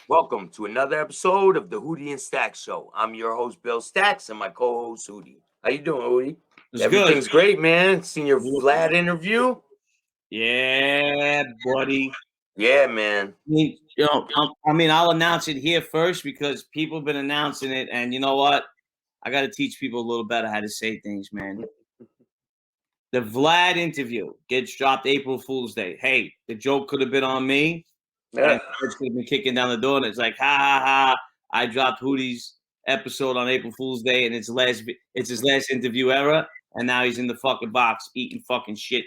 Welcome to another episode of the Hootie and Stack Show. I'm your host, Bill-Staxx, and my co-host, Hootie. How you doing, Hootie? It's Everything's good. great, man. Seen your Vlad interview? Yeah, buddy. Yeah, man. I'll announce it here first because people have been announcing it, and you know what? I got to teach people a little better how to say things, man. The Vlad interview gets dropped April Fool's Day. Hey, the joke could have been on me, Yeah. and it's could have been kicking down the door, and it's like, ha ha ha! I dropped Hootie's episode on April Fool's Day, and it's his last interview ever, and now he's in the fucking box eating fucking shit.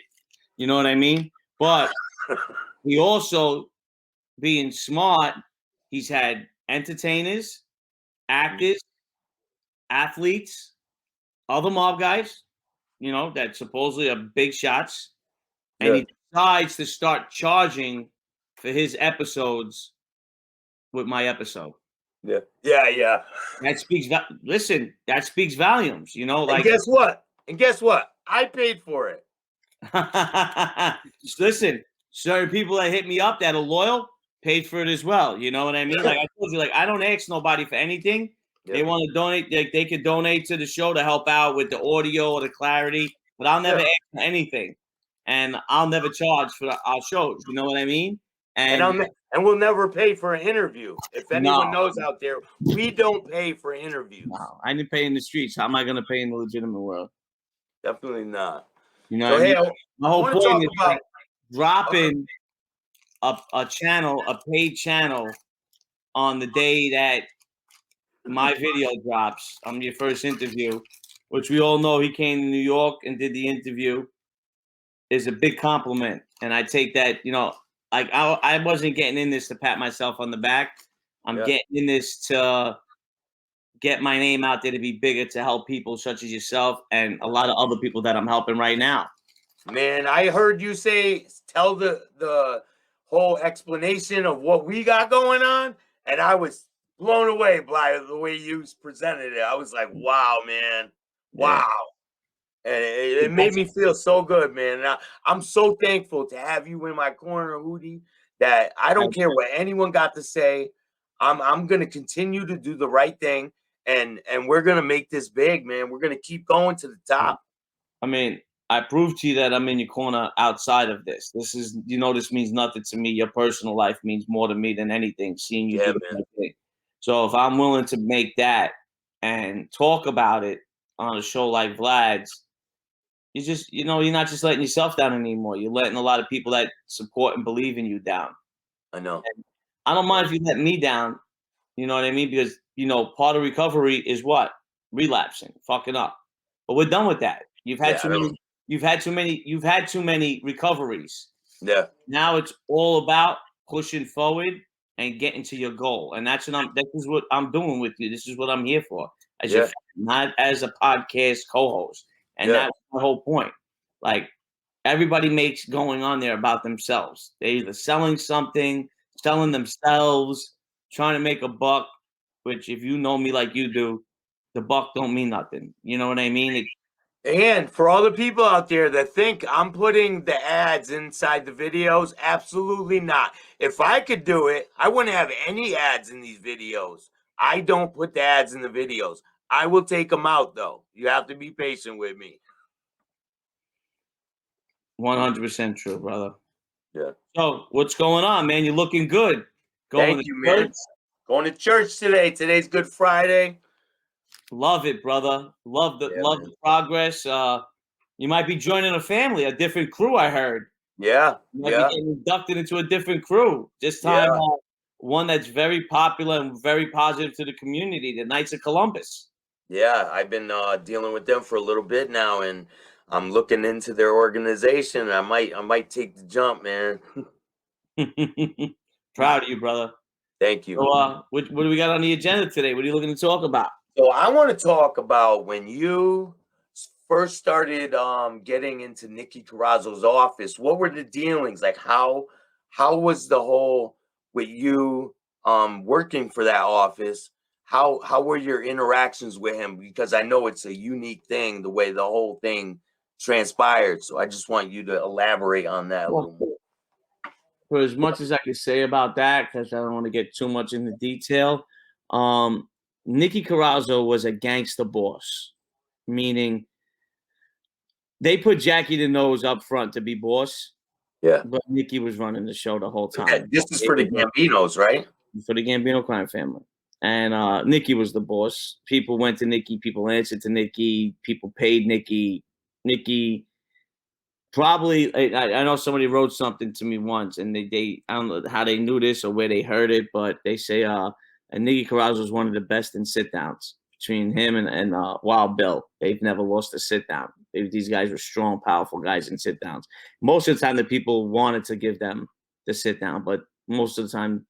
You know what I mean? But he also, being smart, he's had entertainers, actors, athletes, other mob guys, that supposedly are big shots. And Yeah. he decides to start charging for his episodes with my episode. Yeah. Yeah. That speaks, that speaks volumes, And guess what? I paid for it. Listen, certain people that hit me up that are loyal paid for it as well. You know what I mean? Like I told you, like I don't ask nobody for anything. They want to donate, they could donate to the show to help out with the audio or the clarity, but I'll never ask for anything, and I'll never charge for our shows. You know what I mean? And we'll never pay for an interview. If anyone knows out there, we don't pay for interviews. No, I didn't pay in the streets. How am I going to pay in the legitimate world? Definitely not. You know what I mean? My whole point is about dropping a channel, a paid channel, on the day that my video drops. I'm your first interview, which we all know he came to New York and did the interview, is a big compliment. And I take that, like I wasn't getting in this to pat myself on the back. I'm getting in this to get my name out there to be bigger, to help people such as yourself and a lot of other people that I'm helping right now. Man, I heard you tell the whole explanation of what we got going on, and I was blown away by the way you presented it. I was like, wow, man. Wow. Yeah. And it made me feel so good, man. And I'm so thankful to have you in my corner, Hootie, that I don't care what anyone got to say. I'm gonna continue to do the right thing, and we're gonna make this big, man. We're gonna keep going to the top. I mean, I proved to you that I'm in your corner outside of this. This means nothing to me. Your personal life means more to me than anything, seeing you do the right thing. So if I'm willing to make that and talk about it on a show like Vlad's, you're not just letting yourself down anymore. You're letting a lot of people that support and believe in you down. I know. And I don't mind if you let me down, you know what I mean? Because, part of recovery is what? Relapsing, fucking up. But we're done with that. You've had too many recoveries. Yeah. Now it's all about pushing forward and getting to your goal. And this is what I'm doing with you. This is what I'm here for. As your friend, not as a podcast co-host. And that's my whole point. Like, everybody makes going on there about themselves. They're either selling something, selling themselves, trying to make a buck, which if you know me like you do, the buck don't mean nothing. You know what I mean? And for all the people out there that think I'm putting the ads inside the videos, absolutely not. If I could do it, I wouldn't have any ads in these videos. I don't put the ads in the videos. I will take them out, though. You have to be patient with me. 100% true, brother. Yeah. So what's going on, man? You're looking good. Thank you, man. Going to church today. Today's Good Friday. Love it, brother. Love the progress. You might be joining a family, a different crew, I heard. Yeah. You might be getting inducted into a different crew. This time, one that's very popular and very positive to the community, the Knights of Columbus. Yeah, I've been dealing with them for a little bit now, and I'm looking into their organization. I might take the jump, man. Proud of you, brother. Thank you. So, what do we got on the agenda today? What are you looking to talk about? So I want to talk about when you first started getting into Nicky Carrazzo's office. What were the dealings? Like how was the whole with you working for that office? How were your interactions with him? Because I know it's a unique thing, the way the whole thing transpired. So I just want you to elaborate on that a little more. for as much as I could say about that, because I don't want to get too much into detail, Nicky Carrazzo was a gangster boss, meaning they put Jackie the Nose up front to be boss, Yeah. but Nicky was running the show the whole time. This is for the Gambinos, right? For the Gambino crime family. And Nicky was the boss. People went to Nicky. People answered to Nicky. People paid Nicky. Nicky probably, I know somebody wrote something to me once, and they I don't know how they knew this or where they heard it, but they say and Nicky Carrazzo was one of the best in sit downs between him and Wild Bill. They've never lost a sit down. These guys were strong, powerful guys in sit downs. Most of the time, the people wanted to give them the sit down, but most of the time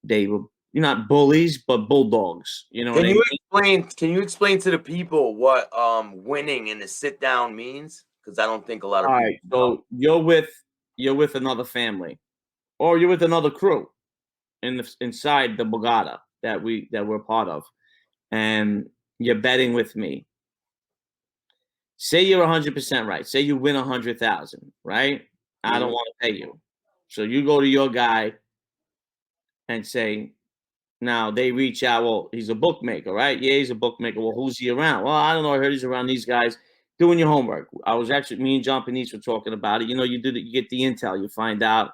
they were not bullies, but bulldogs. You know what I mean? Can you explain to the people what winning in the sit down means? Because I don't think a lot of All people right, know. so you're with another family, or you're with another crew inside the Bogata that we're part of, and you're betting with me. Say you're 100% right. Say you win 100,000, right? I don't want to pay you, so you go to your guy and say, now they reach out. Well, he's a bookmaker, right? Yeah, he's a bookmaker. Well, who's he around? Well, I don't know. I heard he's around these guys doing your homework. I was actually me and John Panisse were talking about it. You know, you get the intel, you find out,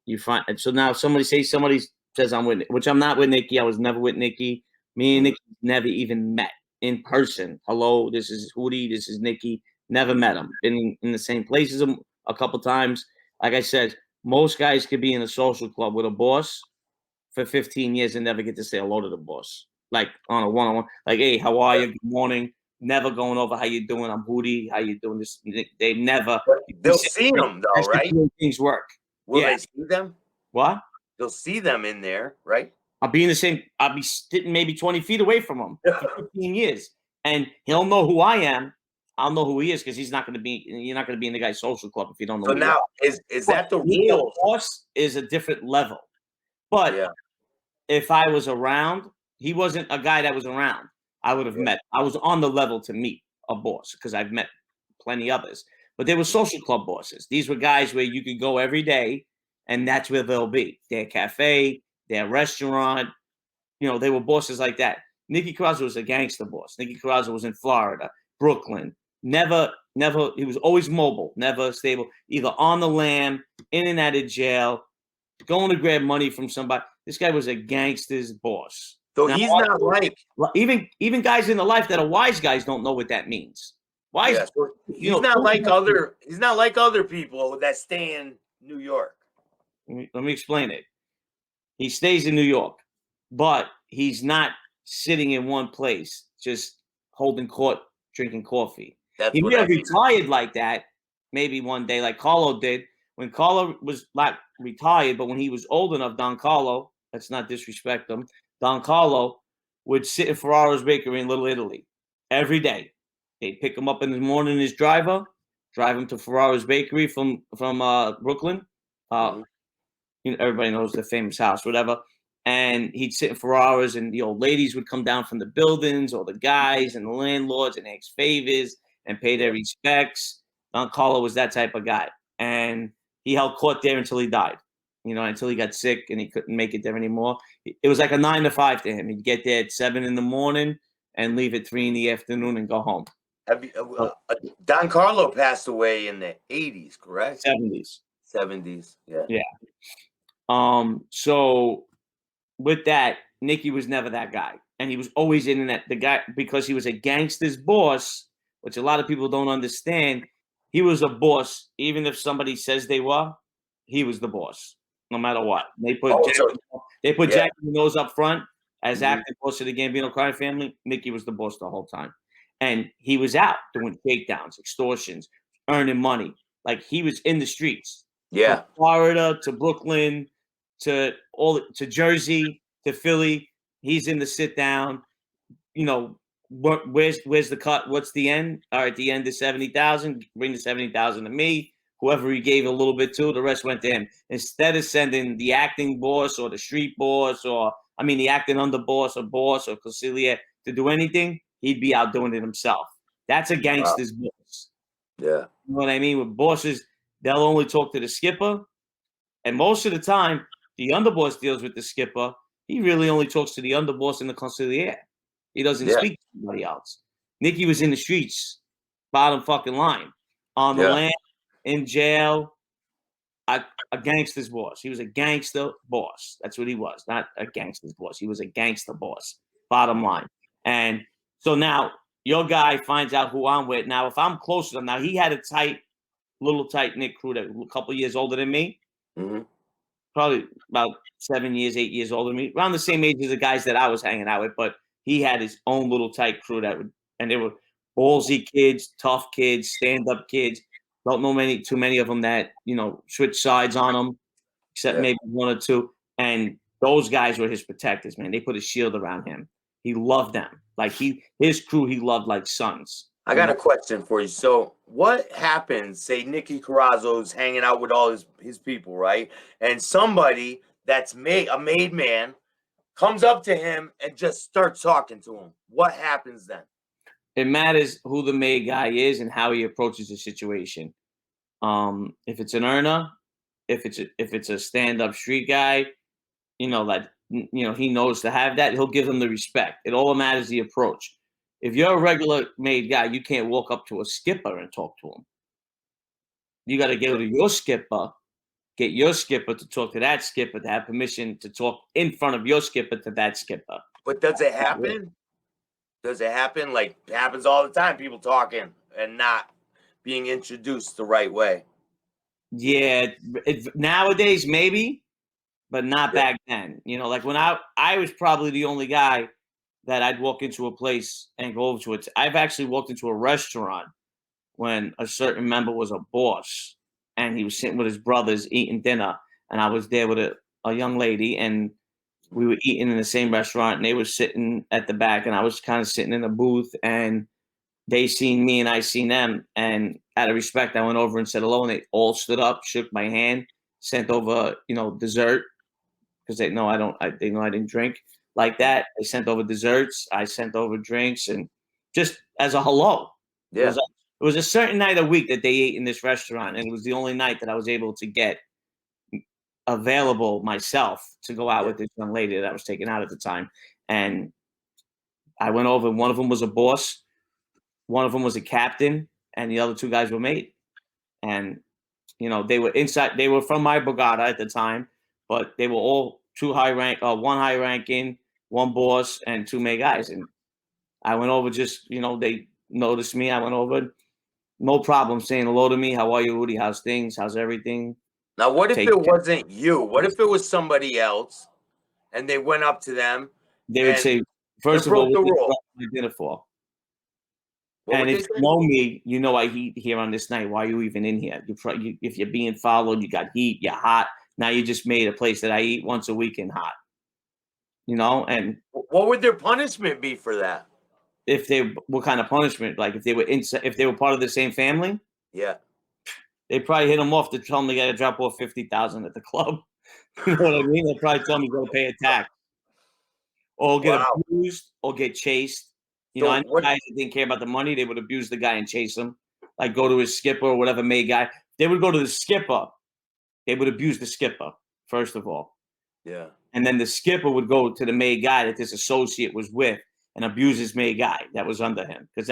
and so now somebody says I'm with, which I'm not with Nicky. I was never with Nicky. Me and Nicky never even met in person. Hello, this is Hootie. This is Nicky. Never met him. Been in the same places a couple times. Like I said, most guys could be in a social club with a boss for 15 years and never get to say hello to the boss. Like on a one-on-one, like, hey, how are you? Good morning. Never going over how you doing. I'm Hootie. How you doing? This they never. But they'll see them though, That's right? the way things work. Will they see them? What? They'll see them in there, right? I'll be in the same. I'll be sitting maybe 20 feet away from him for 15 years, and he'll know who I am. I'll know who he is because he's not going to be. You're not going to be in the guy's social club if you don't know. So now, is that the rule? Boss is a different level, but Yeah. if I was around, he wasn't a guy that was around. I would have met. I was on the level to meet a boss because I've met plenty others. But they were social club bosses. These were guys where you could go every day, and that's where they'll be. Their cafe, their restaurant. You know, they were bosses like that. Nicky Carrazzo was a gangster boss. Nicky Carrazzo was in Florida, Brooklyn. Never. He was always mobile, never stable. Either on the lam, in and out of jail, going to grab money from somebody. This guy was a gangster's boss. So now, he's not like even guys in the life that are wise guys don't know what that means. Wise, yeah, so he's not like other people that stay in New York. Let me explain it. He stays in New York, but he's not sitting in one place just holding court, drinking coffee. That's He what may I have mean. retired like that, maybe one day, like Carlo did. When Carlo was like retired, but when he was old enough, Don Carlo, let's not disrespect him, Don Carlo would sit in Ferraro's Bakery in Little Italy every day. They'd pick him up in the morning in his driver, drive him to Ferraro's Bakery from Brooklyn. You know, everybody knows the famous house, whatever. And he'd sit in 4 hours, and the old ladies would come down from the buildings, or the guys and the landlords, and ask favors and pay their respects. Don Carlo was that type of guy, and he held court there until he died. You know, until he got sick and he couldn't make it there anymore. It was like a 9 to 5 to him. He'd get there at 7 in the morning and leave at 3 in the afternoon and go home. Don Carlo passed away in the 80s, correct? 70s. 70s, yeah. Yeah. So with that, Nicky was never that guy. And he was always in that the guy because he was a gangster's boss, which a lot of people don't understand. He was a boss, even if somebody says they were, he was the boss, no matter what. They put Jackie Nose up front as acting boss of the Gambino crime family. Nicky was the boss the whole time. And he was out doing takedowns, extortions, earning money. Like he was in the streets. Yeah. From Florida to Brooklyn to Jersey to Philly. He's in the sit down. You know, where's the cut? What's the end? All right, the end is 70,000. Bring the 70,000 to me. Whoever he gave a little bit to, the rest went to him. Instead of sending the acting boss or the street boss or the acting underboss or conciliaire to do anything, he'd be out doing it himself. That's a gangster's boss. Yeah. You know what I mean? With bosses, they'll only talk to the skipper And most of the time, the underboss deals with the skipper. He really only talks to the underboss and the consigliere. He doesn't Yeah. speak to anybody else. Nicky was in the streets, bottom fucking line, on the Yeah. land, in jail, a gangster's boss. He was a gangster boss. That's what he was, not a gangster's boss. He was a gangster boss, bottom line. And so now your guy finds out who I'm with. Now, if I'm close to him, now he had a little tight knit crew that a couple years older than me, probably about 7 years, 8 years older than me, around the same age as the guys that I was hanging out with. But he had his own little tight crew and they were ballsy kids, tough kids, stand up kids. Don't know too many of them that switch sides on them, except maybe one or two. And those guys were his protectors, man. They put a shield around him. He loved them. Like his crew, he loved like sons. I got a question for you. So, what happens? Say Nicky Carrazzo's hanging out with all his people, right? And somebody that's a made man comes up to him and just starts talking to him. What happens then? It matters who the made guy is and how he approaches the situation. If it's an earner, if it's a stand-up street guy, he knows to have that, he'll give them the respect. It all matters the approach. If you're a regular made guy, you can't walk up to a skipper and talk to him. You got to go to your skipper, get your skipper to talk to that skipper, to have permission to talk in front of your skipper to that skipper. But does it happen? Does it happen? Like, it happens all the time, people talking and not being introduced the right way. Yeah, nowadays maybe, but not back then. Like when I was probably the only guy that I'd walk into a place and go over to it. I've actually walked into a restaurant when a certain member was a boss and he was sitting with his brothers eating dinner, and I was there with a young lady, and we were eating in the same restaurant, and they were sitting at the back, and I was kind of sitting in the booth, and they seen me and I seen them, and out of respect, I went over and said hello, and they all stood up, shook my hand, sent over, dessert, because they know they know I didn't drink like that. They sent over desserts, I sent over drinks, and just as a hello. Yeah. It was a certain night a week that they ate in this restaurant, and it was the only night that I was able to get available myself to go out with this young lady that I was taking out at the time. And I went over, one of them was a boss, one of them was a captain, and the other two guys were made. And, they were from my brigada at the time, but they were all one high ranking, one boss, and two made guys. And I went over they noticed me. I went over, no problem saying hello to me. How are you, Rudy? How's things? How's everything? Now, what if it wasn't you? What if it was somebody else and they went up to them? They would say, first of all, what are you dinner for? And if you know me, you know I eat here on this night. Why are you even in here? If you're being followed, you got heat, you're hot. Now you just made a place that I eat once a week and hot. And what would their punishment be for that? What kind of punishment? Like if they were part of the same family? Yeah. They probably hit them off to tell them they got to drop off $50,000 at the club. You know what I mean? They probably tell them you got to pay a tax, or get abused, or get chased. I know guys that didn't care about the money. They would abuse the guy and chase him, like go to his skipper or whatever made guy. They would go to the skipper. They would abuse the skipper first of all. Yeah. And then the skipper would go to the made guy that this associate was with and abuse his made guy that was under him, because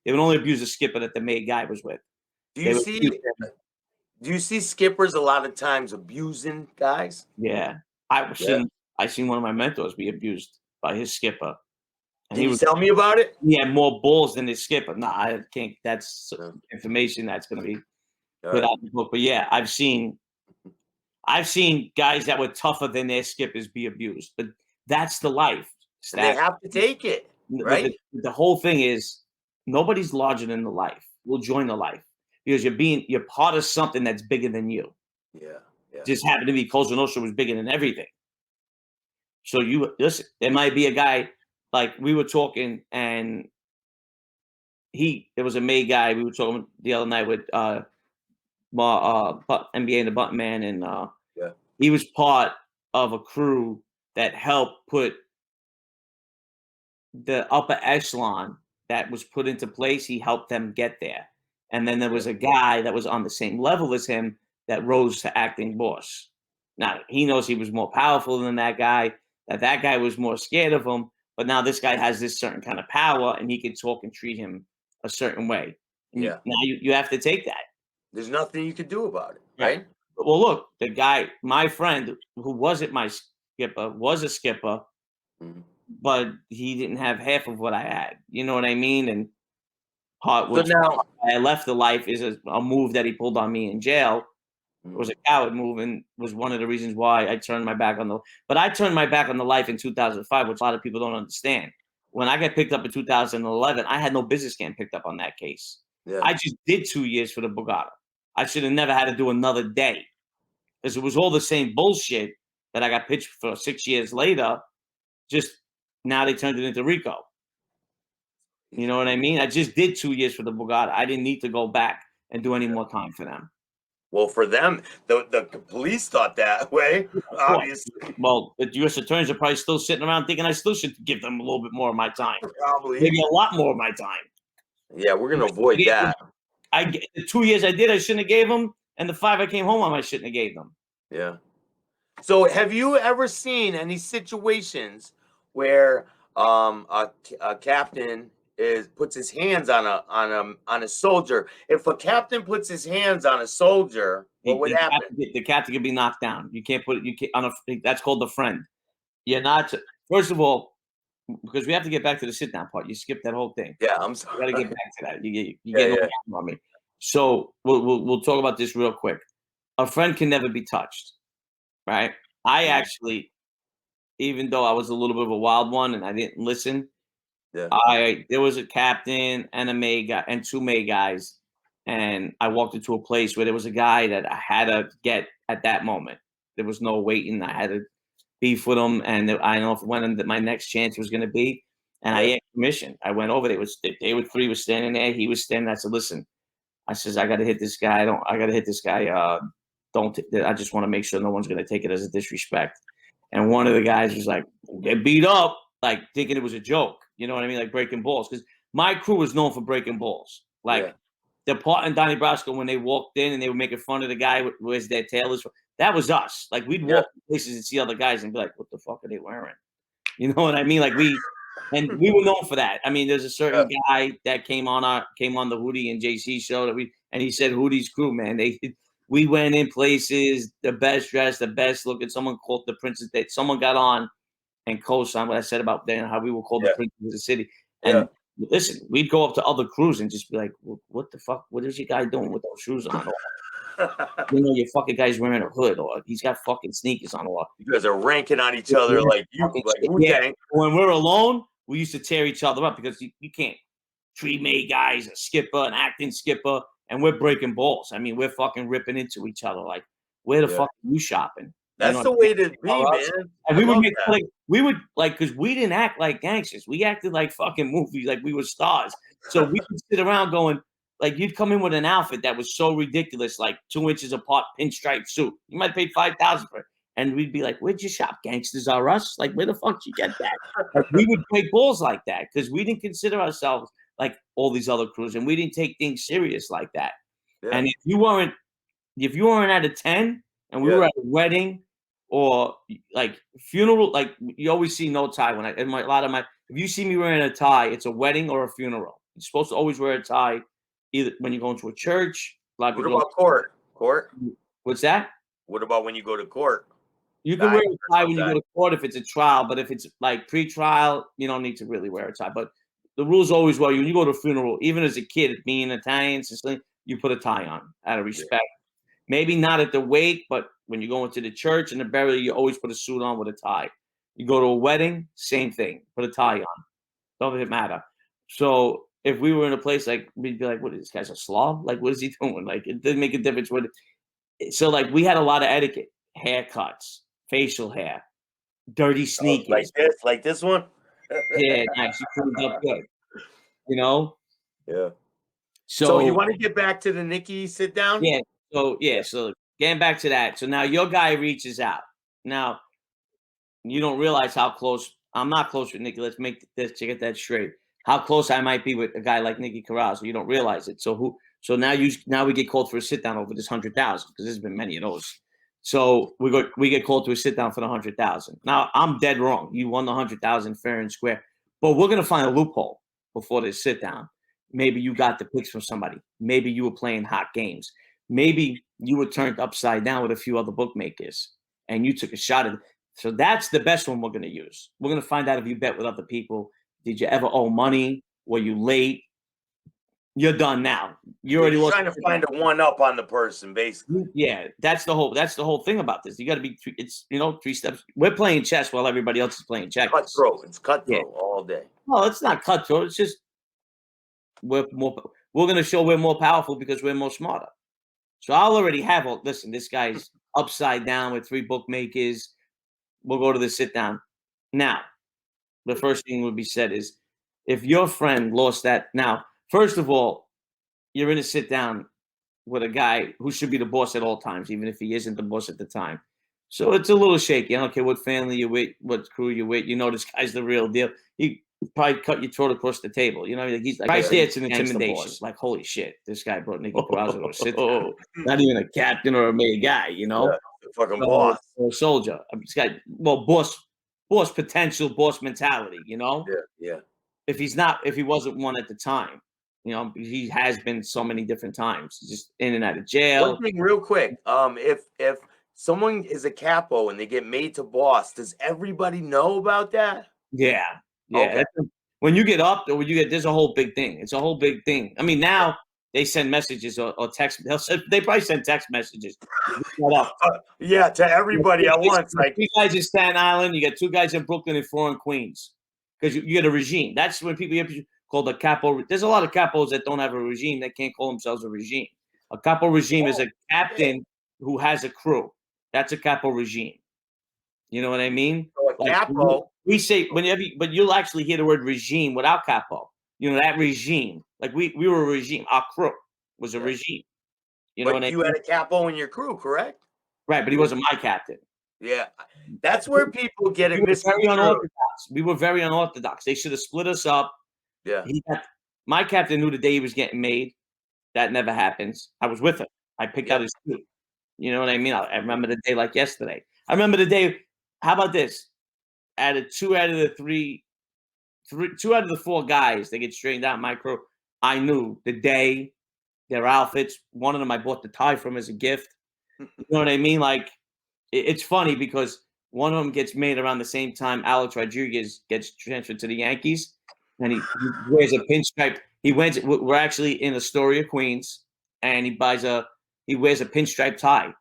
they would only abuse the skipper that the made guy was with. Do you see skippers a lot of times abusing guys? Yeah. I seen one of my mentors be abused by his skipper. And Can you tell me about it? He had more balls than his skipper. No, I can't. That's information that's going to be put out in the book. But yeah, I've seen guys that were tougher than their skippers be abused. But that's the life. And they have to take it, right? The whole thing is nobody's larger than the life. We'll join the life because you're part of something that's bigger than you. Yeah. Just happened to be Cosa Nostra was bigger than everything. So you listen. There might be a guy. Like we were talking, and there was a made guy. We were talking the other night with NBA and the Button Man, and he was part of a crew that helped put the upper echelon that was put into place. He helped them get there, and then there was a guy that was on the same level as him that rose to acting boss. Now he knows he was more powerful than that guy. That guy was more scared of him. But now this guy has this certain kind of power, and he can talk and treat him a certain way. And Yeah. now you have to take that. There's nothing you can do about it, Right. right? Well, look, the guy, my friend, who wasn't my skipper, was a skipper, Mhm. but he didn't have half of what I had. You know what I mean? And So which now, I left the life is a move that he pulled on me in jail. It was Mhm. a coward move and was one of the reasons why I turned my back on the. But I turned my back on the life in 2005, which a lot of people don't understand. When I got picked up in 2011, I had no business getting picked up on that case. Yeah. I just did 2 years for the Bugatti. I should have never had to do another day because it was all the same bullshit that I got pitched for 6 years later. Just now they turned it into Rico. You know what I mean? I just did 2 years for the Bugatti. I didn't need to go back and do any more time for them. Well, for them, the police thought that way, Of course. obviously. Well, the U.S. attorneys are probably still sitting around thinking I still should give them a little bit more of my time, Probably. maybe a lot more of my time. Yeah, we're gonna avoid that. The 2 years I did, I shouldn't have gave them, and the 5 I came home on, I shouldn't have gave them. Yeah. So, have you ever seen any situations where a captain puts his hands on a soldier? If a captain puts his hands on a soldier, what would happen? The captain can be knocked down. You can't put it. You can't on a. That's called the friend. You're not. First of all, because we have to get back to the sit down part. You skipped that whole thing. Yeah, I'm You got to sorry. get back to that. You Yeah, get no yeah, on me. So we'll talk about this real quick. A friend can never be touched, right? I Mhm. actually, even though I was a little bit of a wild one and I didn't listen, Yeah, there was a captain and a maid guy and 2 maid guys, and I walked into a place where there was a guy that I had to get at that moment. There was no waiting. I had to beef with him, and I know when my next chance was going to be. And I yeah, asked permission. I went over. They were 3 was standing there. He was standing. I said, "Listen," I says, "I got to hit this guy. I got to hit this guy. Don't. I just want to make sure no one's going to take it as a disrespect." And one of the guys was like, "Get beat up," like thinking it was a joke. You know what I mean? Like breaking balls. Because my crew was known for breaking balls. yeah, Like the part in Donnie Brasco when they walked in and they were making fun of the guy with where's their tail is. That was us. Like we'd yeah, walk places and see other guys and be like, "What the fuck are they wearing?" You know what I mean? Like we were known for that. I mean, there's a yeah, certain guy that came on the Hootie and JC show and he said Hootie's crew, man. We went in places, the best dressed, the best looking. Someone called the Princess. Someone got on and co-signed what I said about then how we were called the yeah, Princess of the City. yeah. And listen, we'd go up to other crews and just be like, "What the fuck? What is your guy doing with those shoes on?" Or, you know, your fucking guy's wearing a hood, or he's got fucking sneakers on, or You guys are ranking on each other like you, fucking like shit. Wu Yeah. Tang. When we're alone, we used to tear each other up because you can't treat me guys, a skipper, an acting skipper, and we're breaking balls. I mean, we're fucking ripping into each other. Like, where the Yeah, fuck are you shopping? You know that's what the I mean? way to be, Or us. man. And I we would love make that. because we didn't act like gangsters. We acted like fucking movies, like we were stars. So we would sit around going, like, you'd come in with an outfit that was so ridiculous, like 2 inches apart, pinstripe suit. You might pay 5,000 for it. And we'd be like, "Where'd you shop? Gangsters are us." Like, where the fuck did you get that? Like, we would break balls like that because we didn't consider ourselves like all these other crews, and we didn't take things serious like that. Yeah, And if you weren't at a 10 and we yeah, were at a wedding or like funeral, like you always see no tie when a lot of my if you see me wearing a tie, it's a wedding or a funeral. You're supposed to always wear a tie either when you go into a church. A lot of what people about court? Court? don't. What's that? What about when you go to court? You can Tie wear a or tie no when you tie? go to court if it's a trial, but if it's like pre-trial, you don't need to really wear a tie. But the rules always well, when you go to a funeral, even as a kid, being Italian, Sicilian, you put a tie on out of Yeah, respect. Maybe not at the wake, but when you go into the church and the burial, you always put a suit on with a tie. You go to a wedding, same thing, put a tie on. Doesn't matter. So if we were in a place like we'd be like, "What is this guy's a slob? Like, what is he doing?" Like, it didn't make a difference. So like we had a lot of etiquette, haircuts, facial hair, dirty oh, sneakers. like this one. Yeah, nice. You cleaned up good, you know. Yeah. So you So want to get back to the Nikki sit down? yeah, so getting back to that. So now your guy reaches out. Now you don't realize how close I'm not close with Nikki. Let's make this to get that straight. How close I might be with a guy like Nikki Carrazzo. You don't realize it. So now we get called for a sit down over this 100,000 because there's been many of those. So we get called to a sit down for the 100,000. Now I'm dead wrong. You won the 100,000 fair and square, but we're gonna find a loophole before this sit down. Maybe you got the picks from somebody. Maybe you were playing hot games. Maybe you were turned upside down with a few other bookmakers and you took a shot at it. So that's the best one we're gonna use. We're gonna find out if you bet with other people. Did you ever owe money? Were you late? You're done now. You already You're lost. trying to find a one up on the person, basically. Yeah, that's the whole thing about this. You got to be. It's 3 steps. We're playing chess while everybody else is playing checkers. Cutthroat. It's Yeah. cutthroat all day. No, it's not cutthroat. It's just we're going to show we're more powerful because we're more smarter. So I'll already have. Listen, this guy's upside down with 3 bookmakers. We'll go to the sit down. Now, the first thing would be said is, if your friend lost that. Now, first of all, you're in a sit down with a guy who should be the boss at all times, even if he isn't the boss at the time. So it's a little shaky. I don't care what family you're with, what crew you're with. You know this guy's the real deal. He probably cut your throat across the table. You know, like he's like right there. It's an intimidation. Like, holy shit, this guy brought Nicky Peraza to a sit down. Not even a captain or a main guy. You know, the fucking boss or a soldier. This guy, boss potential, boss mentality. You know, yeah. If he wasn't one at the time. He has been so many different times, just in and out of jail. One thing real quick, if someone is a capo and they get made to boss, does everybody know about that? Yeah. Okay. When you get up, or there's a whole big thing. It's a whole big thing. I mean, now they send messages or text. They probably send text messages. Yeah, to everybody at once. Like 3 guys in Staten Island, you got 2 guys in Brooklyn and 4 in Queens, because you get a regime. That's when people called a capo. There's a lot of capos that don't have a regime that can't call themselves a regime. A capo regime is a captain who has a crew. That's a capo regime. You know what I mean? So a capo. We say but you'll actually hear the word regime without capo. That regime. Like we were a regime. Our crew was a regime. You know what I mean? You had a capo in your crew, correct? Right, but he wasn't my captain. Yeah, that's where people get it misconstrued. We were very unorthodox. They should have split us up. Yeah. My captain knew the day he was getting made. That never happens. I was with him. I picked out his suit. You know what I mean? I remember the day like yesterday. I remember the day. How about this? Two out of the 4 guys that get straightened out in my crew, I knew the day, their outfits. One of them I bought the tie from as a gift. You know what I mean? Like, it's funny because one of them gets made around the same time Alex Rodriguez gets transferred to the Yankees, and he wears a pinstripe. We're actually in Astoria, Queens, and he wears a pinstripe tie,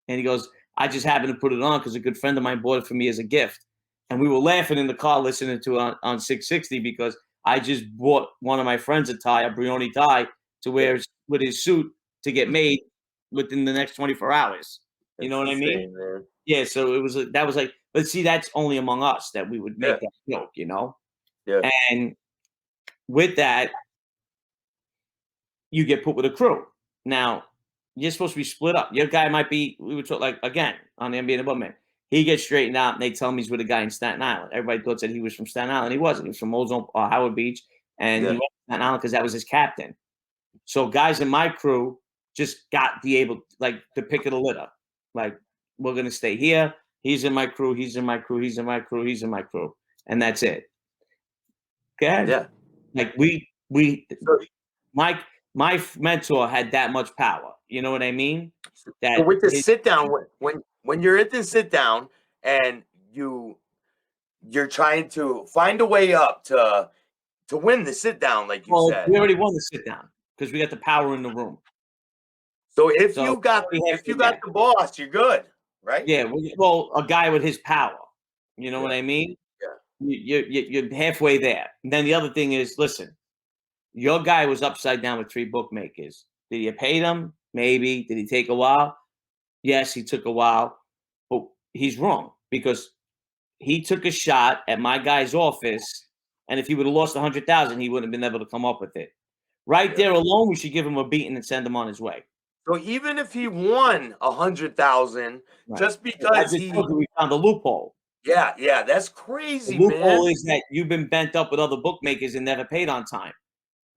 and he goes, I just happened to put it on because a good friend of mine bought it for me as a gift. And we were laughing in the car listening to it on 660 because I just bought one of my friends a tie, a Brioni tie, to wear with his suit to get made within the next 24 hours. You know what I mean? Man. Yeah, so that was like, but see, that's only among us that we would make that joke, Yeah. And with that, you get put with a crew. Now, you're supposed to be split up. Your guy might be, we were talking, like, again, on the NBA Above Man. He gets straightened out, and they tell him he's with a guy in Staten Island. Everybody thought that he was from Staten Island. He wasn't. He was from Ozone, Howard Beach, and he went to Staten Island because that was his captain. So guys in my crew just got the pick of the litter. Like, we're going to stay here. He's in my crew. He's in my crew. He's in my crew. He's in my crew. And that's it. Okay? Yeah. Like, my mentor had that much power. You know what I mean? That so with the sit down, when you're at the sit down and you're trying to find a way up to win the sit down, like you said. We already won the sit down because we got the power in the room. So if you got the boss, you're good, right? Yeah. Well, a guy with his power. You know what I mean? Yeah. You're halfway there. And then the other thing is, listen, your guy was upside down with 3 bookmakers. Did you pay them? Maybe. Did he take a while? Yes, he took a while. But he's wrong because he took a shot at my guy's office, and if he would have lost 100,000, he wouldn't have been able to come up with it. Right there alone, we should give him a beating and send him on his way. So even if he won 100,000, just because we found the loophole. Yeah, that's crazy. The loophole is that you've been bent up with other bookmakers and never paid on time.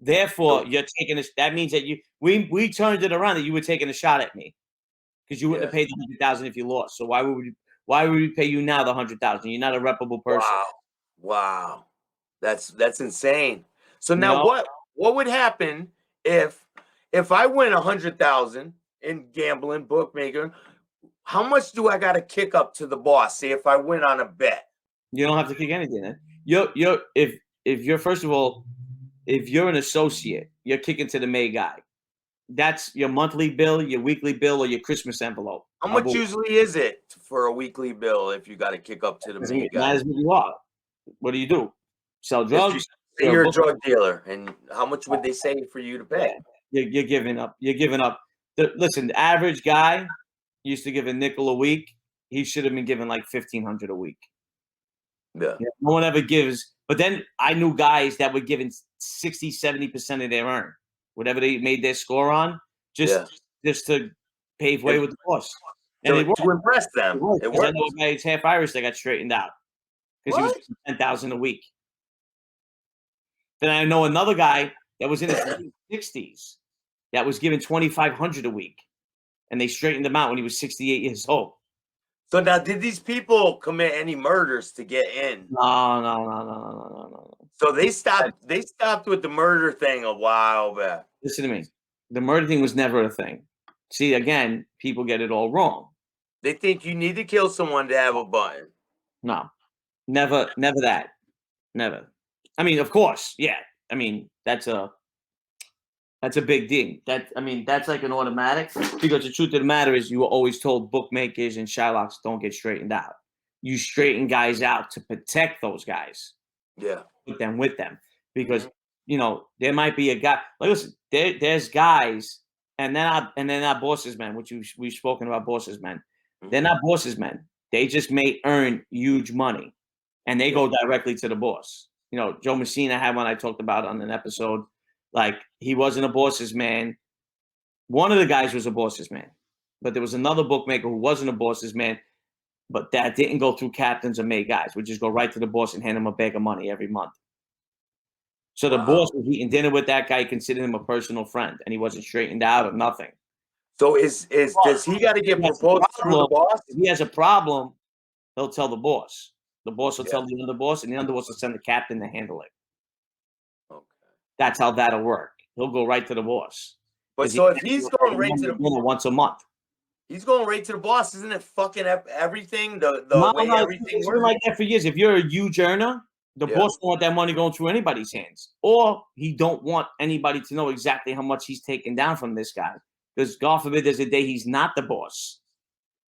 Therefore, you're taking that means that we turned it around that you were taking a shot at me. because you wouldn't have paid the 100,000 if you lost. So why would we pay you now the 100,000? You're not a reputable person. Wow. That's insane. So You now know? what would happen if I win 100,000 in gambling, bookmaker? How much do I got to kick up to the boss? Say if I win on a bet. You don't have to kick anything in. If you're first of all, if you're an associate, you're kicking to the main guy. That's your monthly bill, your weekly bill, or your Christmas envelope. How much usually is it for a weekly bill if you got to kick up to the main guy? Matters what you are. What do you do? Sell drugs? You're a drug dealer, and how much would they say for you to pay? You're giving up. You're giving up. Listen, the average guy used to give a nickel a week. He should have been given like $1,500 a week. Yeah. No one ever gives. But then I knew guys that were giving 60, 70% of their earn, whatever they made their score on, just to pave way with the boss. And to impress them. It worked. I know a guy who's half Irish that got straightened out because he was getting $10,000 a week. Then I know another guy that was in his 60s that was given $2,500 a week, and they straightened him out when he was 68 years old. So now, did these people commit any murders to get in? No. So they stopped with the murder thing a while back. Listen to me. The murder thing was never a thing. See, again, people get it all wrong. They think you need to kill someone to have a button. No, never that. Never. I mean, of course, yeah. I mean, that's a big thing. That's like an automatic, because the truth of the matter is you were always told bookmakers and Shylocks don't get straightened out. You straighten guys out to protect those guys. Yeah. Put them with them. Because, there might be a guy. Like, listen, there's guys, and they're not bosses men, which we've spoken about bosses men. They're not bosses men. They just may earn huge money, and they go directly to the boss. Joe Messina had one I talked about on an episode. Like, he wasn't a boss's man. One of the guys was a boss's man, but there was another bookmaker who wasn't a boss's man, but that didn't go through captains or made guys. Would just go right to the boss and hand him a bag of money every month. So the boss was eating dinner with that guy, considered him a personal friend, and he wasn't straightened out or nothing. So does he got to get proposed through the boss? If he has a problem, he'll tell the boss. The boss will tell the underboss, and the underboss will send the captain to handle it. Okay. That's how that'll work. He'll go right to the boss. But so if he's going right to the boss once a month, he's going right to the boss. Isn't it fucking everything? The way everything works like that for years. If you're a huge earner, the boss don't want that money going through anybody's hands, or he don't want anybody to know exactly how much he's taking down from this guy. Because God forbid there's a day he's not the boss.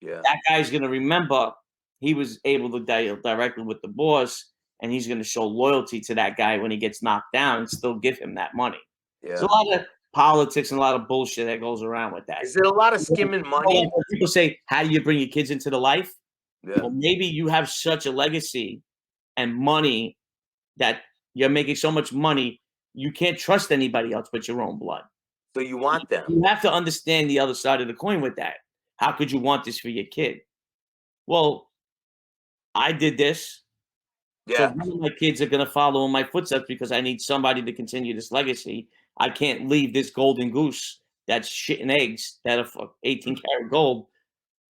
Yeah, that guy's gonna remember he was able to deal directly with the boss, and he's gonna show loyalty to that guy when he gets knocked down and still give him that money. Yeah. There's a lot of politics and a lot of bullshit that goes around with that. Is there a lot of skimming money? People say, how do you bring your kids into the life? Yeah. Well, maybe you have such a legacy and money that you're making so much money, you can't trust anybody else but your own blood. So you want them. You have to understand the other side of the coin with that. How could you want this for your kid? Well, I did this. Yeah. So my kids are going to follow in my footsteps because I need somebody to continue this legacy. I can't leave this golden goose that's shitting eggs that are 18 karat gold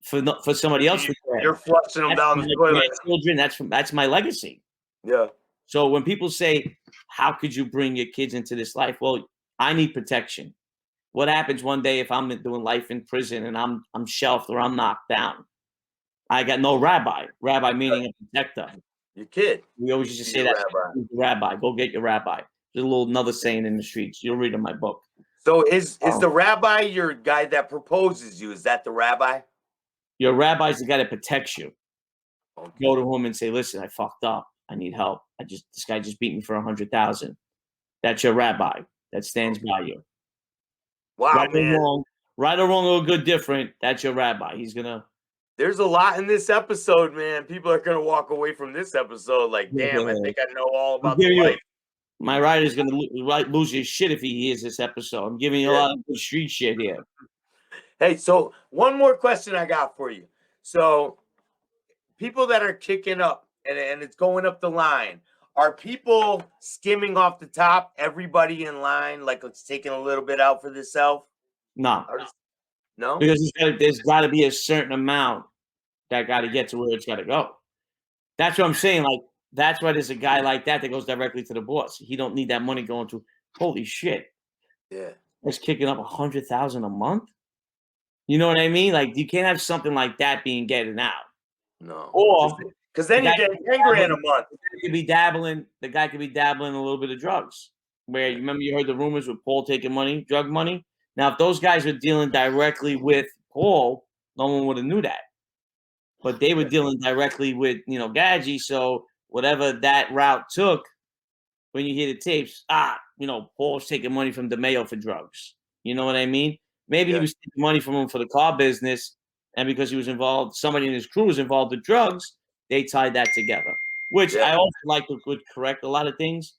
for somebody else. You're flushing them down the toilet. Children, that's my legacy. Yeah. So when people say, how could you bring your kids into this life? Well, I need protection. What happens one day if I'm doing life in prison and I'm shelved or I'm knocked down? I got no rabbi. Rabbi meaning a protector. Your kid. We always used to say that. Rabbi. Go get your rabbi. There's a little another saying in the streets. You'll read in my book. So is the rabbi your guy that proposes you? Is that the rabbi? Your rabbi's the guy that protects you. Okay. Go to him and say, listen, I fucked up. I need help. This guy just beat me for 100,000. That's your rabbi that stands by you. Wow, right man. Right or wrong or good different, that's your rabbi. He's gonna. There's a lot in this episode, man. People are gonna walk away from this episode like, damn, I think I know all about the life. My rider's gonna lose his shit if he hears this episode. I'm giving you a lot of good street shit here. Hey, so one more question I got for you. So people that are kicking up and it's going up the line, are people skimming off the top, everybody in line, like it's taking a little bit out for themselves? No. No. Because there's got to be a certain amount that got to get to where it's got to go. That's what I'm saying. Like, that's why there's a guy like that goes directly to the boss. He don't need that money going to, holy shit, Yeah. it's kicking up $100,000 a month. You know what I mean? Like, you can't have something like that being getting out. No. Or Because then the you're guy getting 10 grand a month. could be dabbling. The guy could be dabbling a little bit of drugs. Where you remember you heard the rumors with Paul taking money, drug money. Now, if those guys were dealing directly with Paul, no one would have knew that. But they were dealing directly with Gadgy. So whatever that route took, when you hear the tapes, Paul's taking money from DeMayo for drugs. You know what I mean? Maybe he was taking money from him for the car business, and because he was involved, somebody in his crew was involved with drugs. They tied that together, which I also like to correct a lot of things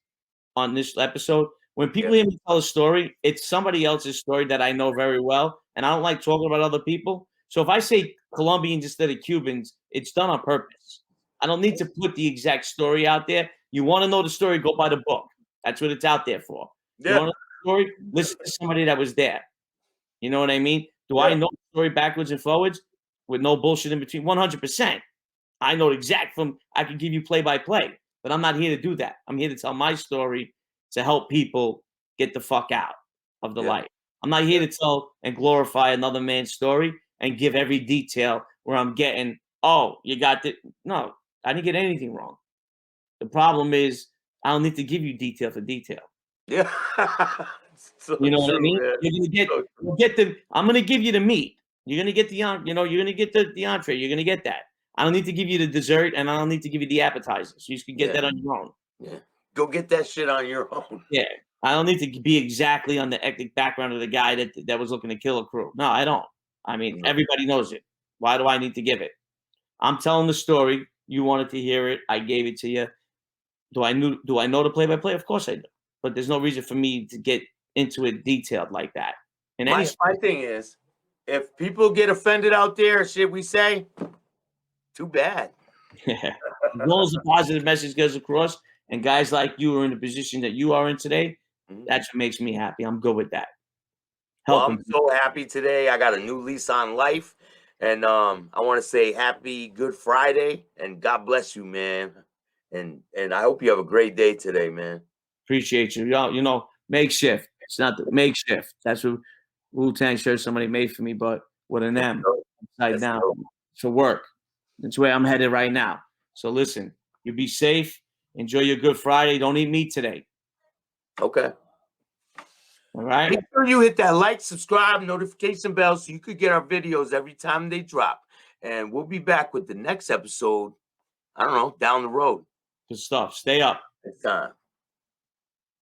on this episode. When people hear me tell a story, it's somebody else's story that I know very well, and I don't like talking about other people. So if I say Colombians instead of Cubans, it's done on purpose. I don't need to put the exact story out there. You want to know the story, go by the book. That's what it's out there for. You want to know the story? Listen to somebody that was there. You know what I mean? Do I know the story backwards and forwards with no bullshit in between? 100%. I know exact I can give you play-by-play, but I'm not here to do that. I'm here to tell my story to help people get the fuck out of the life. I'm not here to tell and glorify another man's story and give every detail where I'm getting, oh, you got the. No, I didn't get anything wrong. The problem is I don't need to give you detail for detail. Yeah. So you know true, what I mean? Man. You're gonna I'm gonna give you the meat. You're gonna get you're gonna get the entree. You're gonna get that. I don't need to give you the dessert, and I don't need to give you the appetizers. You just can get that on your own. Yeah. Go get that shit on your own. Yeah. I don't need to be exactly on the ethnic background of the guy that was looking to kill a crew. No, I don't. I mean, everybody knows it. Why do I need to give it? I'm telling the story. You wanted to hear it. I gave it to you. Do I know the play-by-play? Of course I do. But there's no reason for me to get into it detailed like that. And My thing is, if people get offended out there, shit we say, too bad. As long as the positive message goes across, and guys like you are in the position that you are in today, that's what makes me happy. I'm good with that. Well, I'm so happy today. I got a new lease on life. And I want to say happy Good Friday and God bless you, man. And I hope you have a great day today, man. Appreciate you. Makeshift. It's not the makeshift. That's what Wu-Tang shirt somebody made for me, but with an M upside down. For work. That's where I'm headed right now. So listen, you be safe. Enjoy your Good Friday. Don't eat meat today. Okay. All right. Make sure you hit that like, subscribe, notification bell so you could get our videos every time they drop. And we'll be back with the next episode, I don't know, down the road. Good stuff. Stay up. Next time.